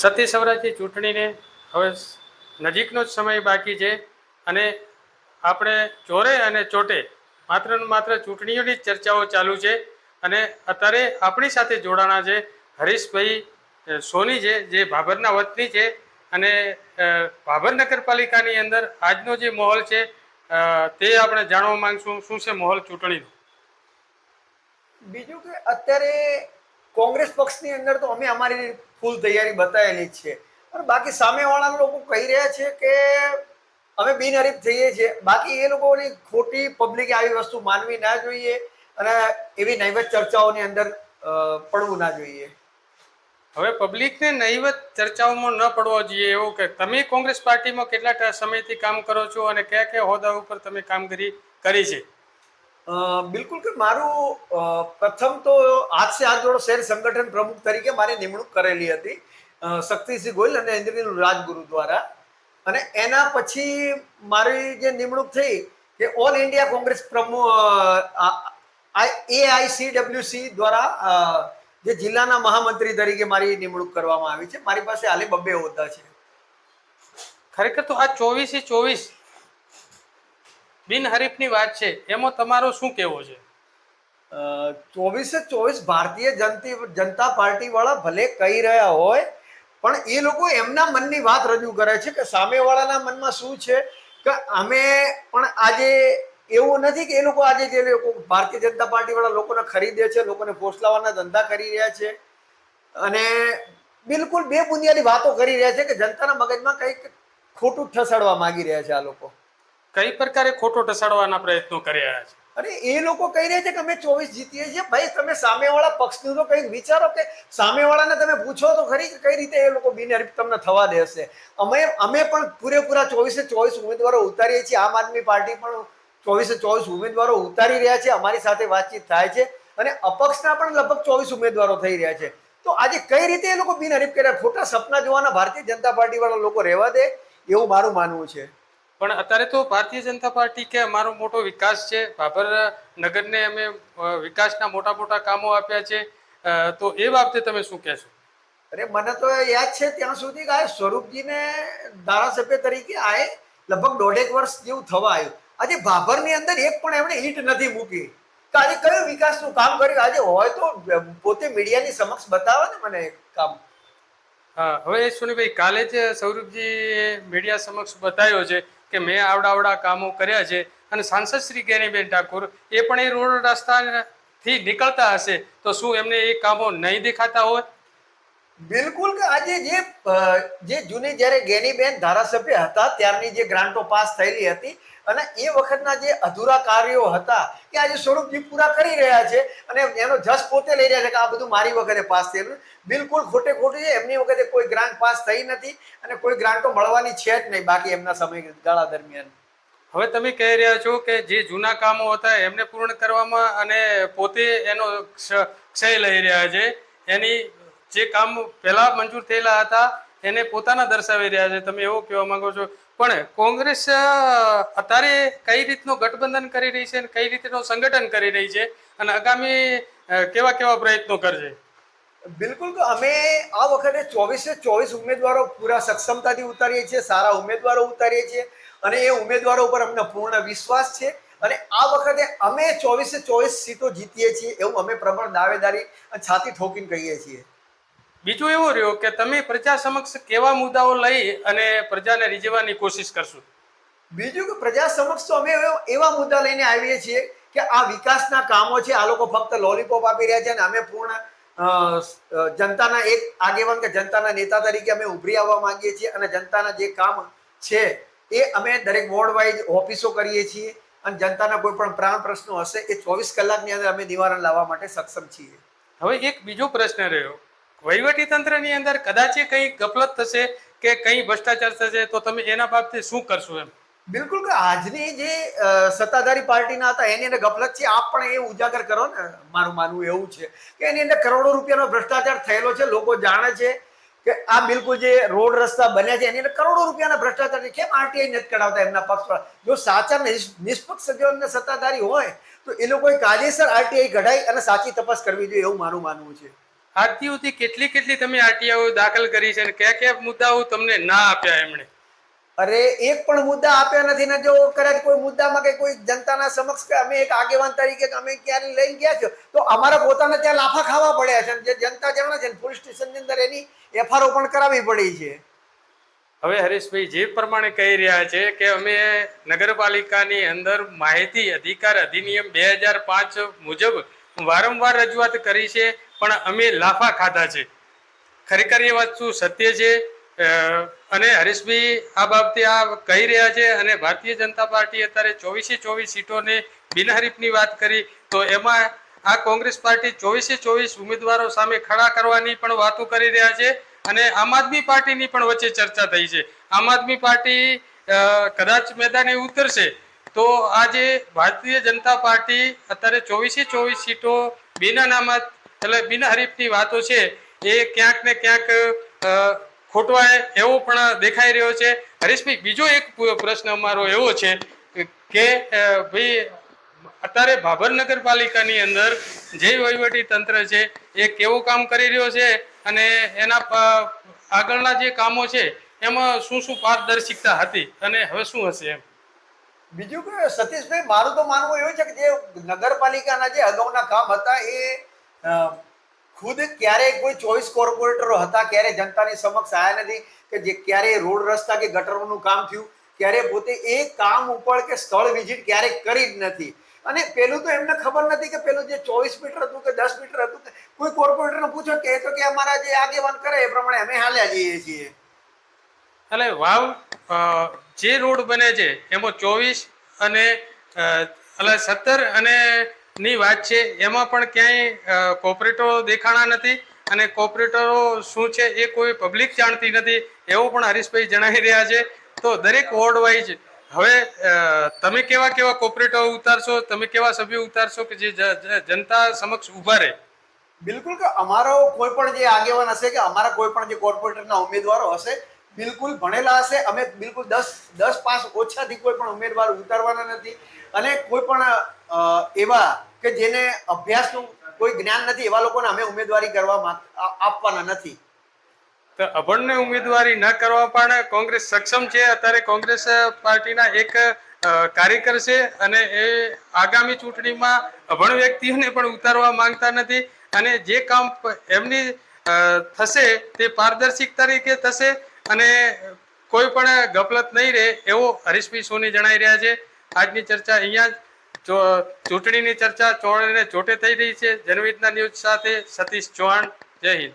સતી સ્વરાજ્ય ચૂંટણીને હવે નજીકનો જ સમય બાકી છે અને આપણે ચોરે અને ચોટે માત્ર ને માત્ર ચૂંટણીઓની જ ચર્ચાઓ ચાલુ છે. અને અત્યારે આપણી સાથે જોડાણા છે હરીશભાઈ સોની છે, જે ભાભરના વતની છે. અને ભાભર નગરપાલિકાની અંદર આજનો જે માહોલ છે તે આપણે જાણવા માંગશું. શું છે માહોલ ચૂંટણીનો? બીજું કે અત્યારે કોંગ્રેસ પક્ષની અંદર તો અમે અમારી ફૂલ તૈયારી બતાવેલી જ છે, પણ બાકી સામેવાળા લોકો કહી રહ્યા છે કે અમે બિનહરીફ થઈએ છીએ. બાકી એ લોકોની ખોટી પબ્લિકે આવી વસ્તુ માનવી ના જોઈએ અને એવી નૈવત ચર્ચાઓની અંદર પડવું ના જોઈએ. હવે પબ્લિકને નહીવત ચર્ચાઓમાં ન પડવો જોઈએ એવું કે તમે કોંગ્રેસ પાર્ટીમાં કેટલા સમયથી કામ કરો છો અને કયા કયા હોદ્દા ઉપર તમે કામગીરી કરી છે? બિલકુલ કે મારું પ્રથમ તો આજ સે હાથ જોડો શહેર સંગઠન પ્રમુખ તરીકે મારી નિમણૂક કરેલી હતી શક્તિસિંહ ગોહિલ અને ઇન્દ્રનીલ રાજગુરુ દ્વારા. અને એના પછી મારી જે નિમણૂક થઈ કે ઓલ ઇન્ડિયા કોંગ્રેસ પ્રમુખ AICWC દ્વારા જે જિલ્લાના મહામંત્રી તરીકે મારી નિમણૂક કરવામાં આવી છે. મારી પાસે હાલે 2 હોદ્દા છે. ખરેખર તો આ 24/24 બિનહરીફની વાત છે, એમાં તમારો શું કહેવો છે? 24/24 ભારતીય જનતા પાર્ટી વાળા ભલે કહી રહ્યા હોય, પણ એ લોકો એમના મનની વાત રજૂ કરે છે કે સામેવાળાના મનમાં શું છે. કે અમે પણ આજે એવું નથી કે એ લોકો આજે જે લોકો ભારતીય જનતા પાર્ટી વાળા લોકોને ખરીદે છે, લોકોને ફોસલાવાના ધંધા કરી રહ્યા છે અને બિલકુલ બે બુનિયાદી વાતો કરી રહ્યા છે કે જનતાના મગજમાં કંઈક ખોટું ઠસાડવા માંગી રહ્યા છે. આ લોકો કઈ પ્રકારે ખોટો ઠસાડવાના પ્રયત્નો કરી રહ્યા છે? અરે એ લોકો કહી રહ્યા છે કે અમે 24 જીતીએ છીએ. ભાઈ તમે સામેવાળા પક્ષનું તો કંઈક વિચારો કે સામેવાળાને તમે પૂછો તો ખરી કે કઈ રીતે એ લોકો બિનહરીફ તમને થવા દેશે. અમે પણ પૂરેપૂરા 24/24 ઉમેદવારો ઉતારીએ છીએ. આમ આદમી પાર્ટી પણ 24/24 ઉમેદવારો ઉતારી રહ્યા છે. અમારી સાથે વાતચીત થાય છે અને અપક્ષના પણ લગભગ 24 ઉમેદવારો થઈ રહ્યા છે. તો આજે કઈ રીતે એ લોકો બિનહરીફ કર્યા? ખોટા સપના જોવાના ભારતીય જનતા પાર્ટી વાળા લોકો રહેવા દે એવું મારું માનવું છે. પણ અત્યારે તો ભારતીય જનતા પાર્ટી કે અમારો મોટો વિકાસ છે, ભાભર નગરને અમે વિકાસના મોટા મોટા કામો આપ્યા છે, તો એ બાબતે તમે શું કહેશો? અરે મને તો યાદ છે ત્યાં સુધી કે આ સ્વરૂપજીને ધારાસભ્ય તરીકે આએ લગભગ 1.5 વર્ષ જેવું થવા આવ્યું. આજે ભાભરની અંદર એક પણ એમણે ઈંટ નથી મૂકી. તો આજે કયું વિકાસનું કામ કર્યું? આજે હોય તો પોતે મીડિયાની સમક્ષ બતાવે ને મને કામ. હા, હવે સુનીભાઈ, કાલે જ સૌરભજી મીડિયા સમક્ષ બતાવ્યો છે કે મેં આવડા કામો કર્યા છે અને સાંસદ શ્રી જ્ઞાનીબેન ઠાકોર એ પણ એ રોડ રસ્તાથી નીકળતા હશે તો શું એમને એ કામો નહીં દેખાતા હોય? બિલકુલ કે આજે જે જૂની જ્યારે જ્ઞાનીબેન ધારાસભ્ય હતા ત્યારની જે ગ્રાન્ટો પાસ થયેલી હતી અને એ વખતના જે અધૂરા કાર્યો હતા કે આજે સ્વરૂપજી પૂરા કરી રહ્યા છે અને એનો જસ પોતે લઈ રહ્યા છે કે આ બધું મારી વખતે પાસ થયેલું. બિલકુલ ખોટે ખોટું છે. એમની વખતે કોઈ ગ્રાન્ટ પાસ થઈ નથી અને કોઈ ગ્રાન્ટો મળવાની છે જ નહીં બાકી એમના સમયગાળા દરમિયાન. હવે તમે કહી રહ્યા છો કે જે જૂના કામો હતા એમને પૂર્ણ કરવામાં અને પોતે એનો ક્ષય લઈ રહ્યા છે. એની જે કામ પહેલા મંજૂર થયેલા હતા એને પોતાના દર્શાવી રહ્યા છે, તમે એવો કહેવા માંગો છો. પણ કોંગ્રેસ અત્યારે કઈ રીતનું ગઠબંધન કરી રહી છે અને કઈ રીતનું સંગઠન કરી રહી છે અને આગામી કેવા પ્રયત્નો કરશે? બિલકુલ કે અમે આ વખતે 24/24 ઉમેદવારો પૂરા સક્ષમતાથી ઉતારીએ છીએ, સારા ઉમેદવારો ઉતારીએ છીએ અને એ ઉમેદવારો ઉપર અમને પૂર્ણ વિશ્વાસ છે અને આ વખતે અમે 24/24 સીટો જીતીએ છીએ એવું અમે પ્રબળ દાવેદારી છાતી ઠોકીને કહીએ છીએ. બીજું એવું રહ્યું કે તમે પ્રજા સમક્ષ કેવા મુદ્દાઓ લઈ અને પ્રજાને રીઝવવાની કોશિશ કરશો? બીજું કે પ્રજા સમક્ષ તો અમે એવા મુદ્દા લઈને આવીએ છીએ કે આ વિકાસના કામો છે, આ લોકો ફક્ત લોલીપોપ આપી રહ્યા છે અને અમે પૂર્ણ જનતાના એક આગેવાન કે જનતાના નેતા તરીકે અમે ઉભરી આવવા માંગીએ છીએ અને જનતાના જે કામ છે એ અમે દરેક વોર્ડ વાઇઝ ઓફિસો કરીએ છીએ અને જનતાના કોઈ પણ પ્રાણ પ્રશ્નો હશે એ 24 કલાકની અંદર અમે નિવારણ લાવવા માટે સક્ષમ છીએ. હવે એક બીજો પ્રશ્ન રહ્યો, વહીવટી તંત્રની અંદર કદાચ કંઈ ગફલત થશે કે કંઈ ભ્રષ્ટાચાર થશે તો તમે એના બાબતે શું કરશો એમ? બિલકુલ કે આજની જે સત્તાધારી પાર્ટીના હતા એની અંદર ગફલત છે. આપ પણ એ ઉજાગર કરો ને. મારું માનવું એવું છે કે એની અંદર કરોડો રૂપિયાનો ભ્રષ્ટાચાર થયેલો છે. લોકો જાણે છે કે આ બિલકુલ જે રોડ રસ્તા બન્યા છે એની અંદર કરોડો રૂપિયાના ભ્રષ્ટાચાર છે. કેમ આરટીઆઈ નથી કઢાવતા એમના પક્ષ? જો સાચા નિષ્પક્ષ જો એમને સત્તાધારી હોય તો એ લોકોએ કાયદેસર આરટીઆઈ કઢાઈ અને સાચી તપાસ કરવી જોઈએ એવું મારું માનવું છે. આજથી સુધી કેટલી તમે આરટીઆઈઓ દાખલ કરી છે અને કયા કયા મુદ્દાઓ તમને ના આપ્યા એમણે? અરે એક પણ મુદ્દા આપ્યા નથી ને જો કદાચ કોઈ મુદ્દામાં કે કોઈ જનતાના સમક્ષ કે અમે એક આગેવાન તરીકે કે અમે ક્યારે લઈને ગયા છો તો અમારા પોતાને ત્યાં લાફા ખાવા પડ્યા છે અને જે જનતા જાણે છે પોલીસ સ્ટેશનની અંદર એની એફઆરઓ પણ કરાવવી પડી છે. હવે હરેશભાઈ જે પ્રમાણે કહી રહ્યા છે કે અમે નગરપાલિકાની અંદર માહિતી અધિકાર અધિનિયમ 2005 મુજબ વારંવાર રજૂઆત કરી છે પણ અમે લાફા ખાધા છે. ખરેખર એ વાત શું સત્ય છે? અને હરેશભાઈ આ બાબતે આ કહી રહ્યા છે અને ભારતીય જનતા પાર્ટી અત્યારે 24 સીટોને બિનહરીફની વાત કરી તો એમાં આ કોંગ્રેસ પાર્ટી 24 ઉમેદવારો સામે ખડા કરવાની પણ વાતો કરી રહ્યા છે અને આમ આદમી પાર્ટીની પણ વચ્ચે ચર્ચા થઈ છે. આમ આદમી પાર્ટી કદાચ મેદાને ઉતરશે તો આજે ભારતીય જનતા પાર્ટી અત્યારે 24 સીટો બિન અનામત એટલે બિનહરીફની વાતો છે એ ક્યાંક ને ક્યાંક ખોટવાય એવો પણ દેખાઈ રહ્યો છે. હરીશભાઈ બીજો એક પ્રશ્ન અમારો એવો છે કે ભાઈ અત્યારે ભાભર નગરપાલિકાની અંદર જે વહીવટી તંત્ર છે એ કેવું કામ કરી રહ્યો છે અને એના આગળના જે કામો છે એમાં શું પારદર્શિકતા હતી અને હવે શું હશે એમ? બીજું કે સતીશભાઈ મારું તો માનવું એવું છે કે જે નગરપાલિકાના જે અગાઉના કામ હતા એ ખુદ ક્યારેય કોઈ 24 કોર્પોરેટરો હતા ક્યારે જનતાની સમક્ષ આવ્યા નથી કે જે ક્યારે રોડ રસ્તા કે ગટરોનું કામ થયું ક્યારે પોતે એ કામ ઉપર કે સ્થળ વિઝિટ ક્યારેય કરી જ નથી. અને પેલું તો એમને ખબર નથી કે પેલું જે 24 મીટર હતું કે 10 મીટર હતું કોઈ કોર્પોરેટરને પૂછો કે તો કે અમારા જે આગેવાન કરે એ પ્રમાણે અમે હાલ્યા જઈએ છીએ. એટલે વાવ જે રોડ બને છે એમાં 24 અને એટલે 17 અને ની વાત છે એમાં પણ ક્યાંય કોર્પોરેટરો દેખાણા નથી અને કોર્પોરેટરો શું છે એ કોઈ પબ્લિક જાણતી નથી એવું પણ હરીશભાઈ જણાવી રહ્યા છે. તો દરેક વોર્ડ વાઇઝ હવે તમે કેવા કોર્પોરેટરો ઉતારશો, તમે કેવા સભ્યો ઉતારશો કે જે જનતા સમક્ષ ઉભા રહે? બિલકુલ કે અમારો કોઈ પણ જે આગેવાન હશે કે અમારા કોઈ પણ જે કોર્પોરેટરના ઉમેદવારો હશે બિલકુલ ભણેલા હશે. અમે બિલકુલ 10 પાસ ઓછાથી કોઈ પણ ઉમેદવાર ઉતારવાના નથી અને કોઈ પણ એવા કે જેને અભ્યાસનું કોઈ જ્ઞાન નથી એવા લોકોને અમે ઉમેદવારી કરવા આપવાના નથી. તો અભણને ઉમેદવારી ન કરવા પણ કોંગ્રેસ સક્ષમ છે. અત્યારે કોંગ્રેસ પાર્ટીના એક કાર્યકર છે અને એ આગામી ચૂંટણીમાં અભણ વ્યક્તિઓને પણ ઉતારવા માંગતા નથી અને જે કામ એમની થશે તે પારદર્શિક તરીકે થશે અને કોઈ પણ ગફલત નહીં રહે એવો હરીશભાઈ સોની જણાવી રહ્યા છે. આજની ચર્ચા અહીંયા જ ચૂંટણીની ચર્ચા ચોળે ને ચોટે થઈ રહી છે. જનવેદના ન્યૂઝ સાથે સતીશ ચૌહાણ. જય હિન્દ.